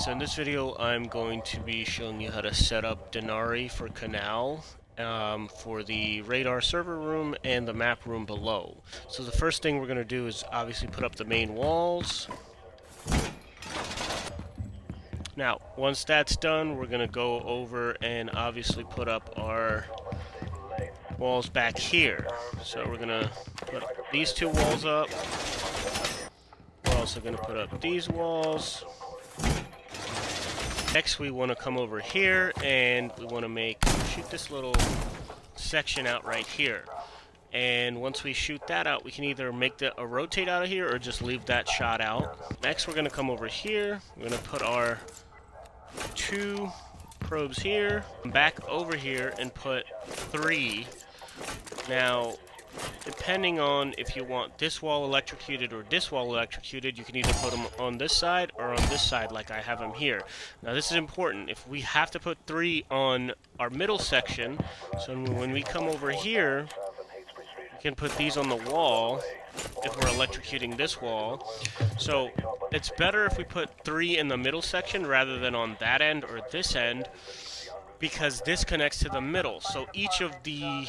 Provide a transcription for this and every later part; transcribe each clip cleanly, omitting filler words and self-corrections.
So in this video, I'm going to be showing you how to set up Denari for Canal for the radar server room and the map room below. So the first thing we're going to do is obviously put up the main walls. Now, once that's done, we're going to go over and obviously put up our walls back here. So we're going to put these two walls up. We're also going to put up these walls. Next, we want to come over here, and we want to shoot this little section out right here. And once we shoot that out, we can either make a rotate out of here or just leave that shot out. Next, we're going to come over here. We're going to put our two probes here, back over here, and put three. Now, depending on if you want this wall electrocuted or this wall electrocuted, you can either put them on this side or on this side like I have them here. Now this is important. If we have to put three on our middle section, so when we come over here, we can put these on the wall if we're electrocuting this wall. So it's better if we put three in the middle section rather than on that end or this end, because this connects to the middle. So each of the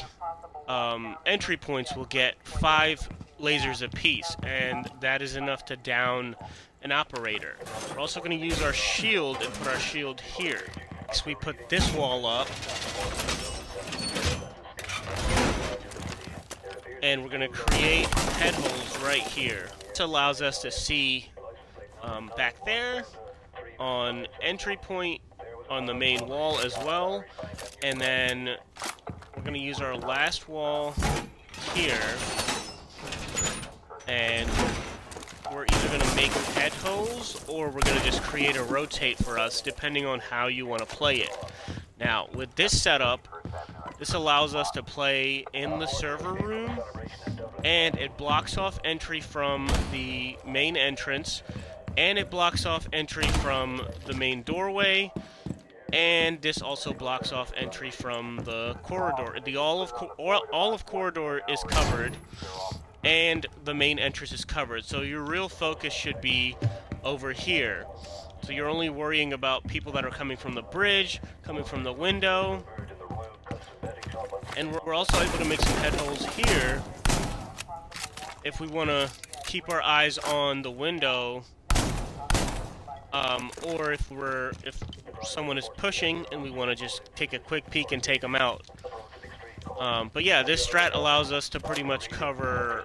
entry points will get 5 lasers apiece, and that is enough to down an operator. We're also going to use our shield and put our shield here. Next, we put this wall up, and we're going to create head holes right here. This allows us to see back there on entry point on the main wall as well, and then we're going to use our last wall here, and we're either going to make head holes or we're going to just create a rotate for us, depending on how you want to play it. Now, with this setup, this allows us to play in the server room, and it blocks off entry from the main entrance, and it blocks off entry from the main doorway. And this also blocks off entry from the corridor. The all of corridor is covered, and the main entrance is covered. So your real focus should be over here. So you're only worrying about people that are coming from the bridge, coming from the window. And we're also able to make some head holes here if we want to keep our eyes on the window, or if someone is pushing and we want to just take a quick peek and take them out. But yeah, this strat allows us to pretty much cover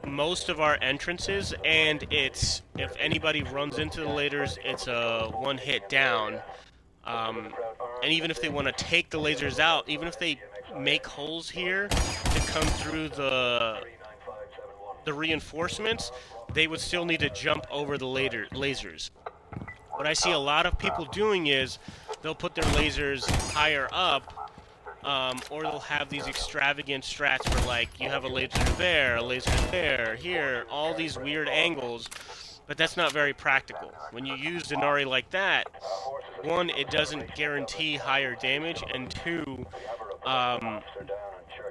most of our entrances, and if anybody runs into the lasers, it's a one hit down. And even if they want to take the lasers out, even if they make holes here to come through the reinforcements, they would still need to jump over the lasers. What I see a lot of people doing is they'll put their lasers higher up, or they'll have these extravagant strats where, like, you have a laser there, here, all these weird angles, but that's not very practical. When you use Denari like that, one, it doesn't guarantee higher damage, and two,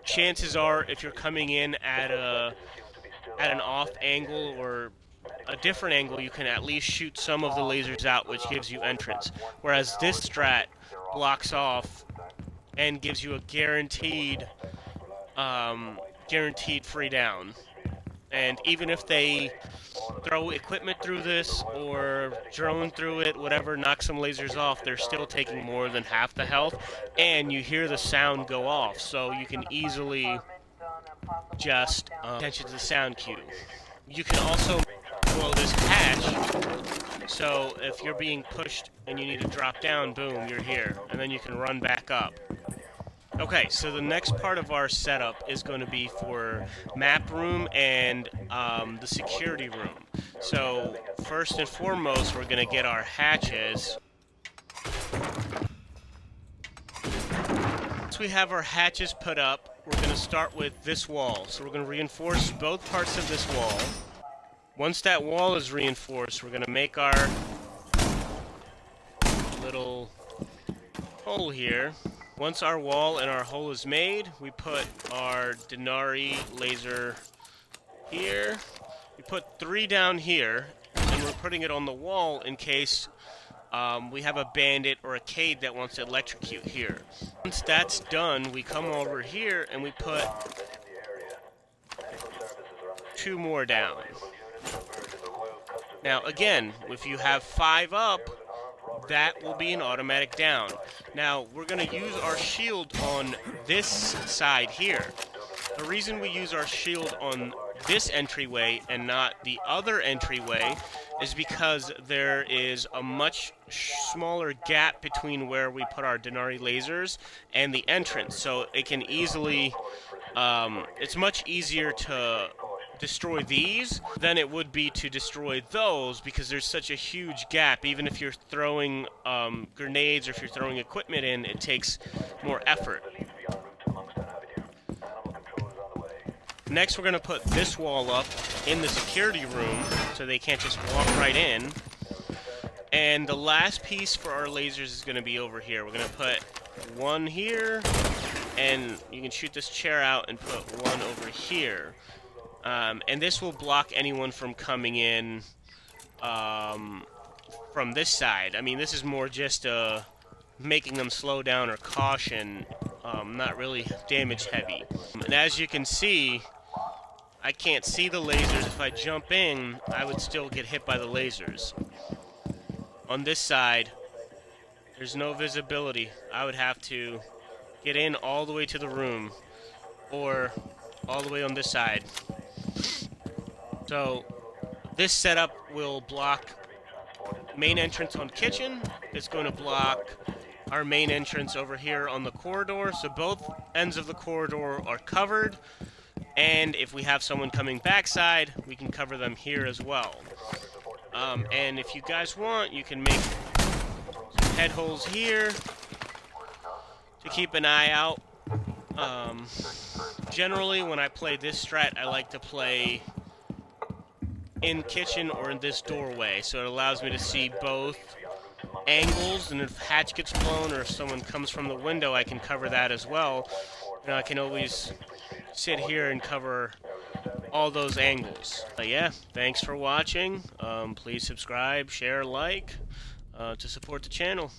chances are if you're coming in at an off angle or a different angle, you can at least shoot some of the lasers out, which gives you entrance. Whereas this strat blocks off and gives you a guaranteed free down. And even if they throw equipment through this or drone through it, whatever, knock some lasers off, they're still taking more than half the health, and you hear the sound go off, so you can easily just attention to the sound cue. You can also blow this hatch, so if you're being pushed and you need to drop down, boom, you're here, and then you can run back up. Okay, so the next part of our setup is going to be for map room and the security room. So first and foremost, we're going to get our hatches. Once we have our hatches put up, we're going to start with this wall. So we're going to reinforce both parts of this wall. Once that wall is reinforced, we're going to make our little hole here. Once our wall and our hole is made, we put our Denari laser here. We put 3 down here, and we're putting it on the wall in case we have a bandit or a Cade that wants to electrocute here. Once that's done, we come over here and we put 2 more down. Now again, if you have 5 up, that will be an automatic down. Now we're going to use our shield on this side here. The reason we use our shield on this entryway and not the other entryway is because there is a much smaller gap between where we put our Denari lasers and the entrance, so it can easily, it's much easier to destroy these than it would be to destroy those, because there's such a huge gap. Even if you're throwing grenades or if you're throwing equipment in, it takes more effort. Next, we're going to put this wall up in the security room so they can't just walk right in. And the last piece for our lasers is going to be over here. We're going to put 1 here, and you can shoot this chair out and put 1 over here. And this will block anyone from coming in from this side. I mean, this is more just making them slow down or caution, not really damage heavy. And as you can see, I can't see the lasers. If I jump in, I would still get hit by the lasers. On this side, there's no visibility. I would have to get in all the way to the room, or all the way on this side. So this setup will block main entrance on kitchen. It's going to block our main entrance over here on the corridor, so both ends of the corridor are covered. And if we have someone coming backside, we can cover them here as well. And if you guys want, you can make some head holes here to keep an eye out. Generally, when I play this strat, I like to play in kitchen or in this doorway, so it allows me to see both angles, and if hatch gets blown or if someone comes from the window, I can cover that as well. You know, I can always sit here and cover all those angles. But yeah, thanks for watching. Please subscribe, share, like to support the channel.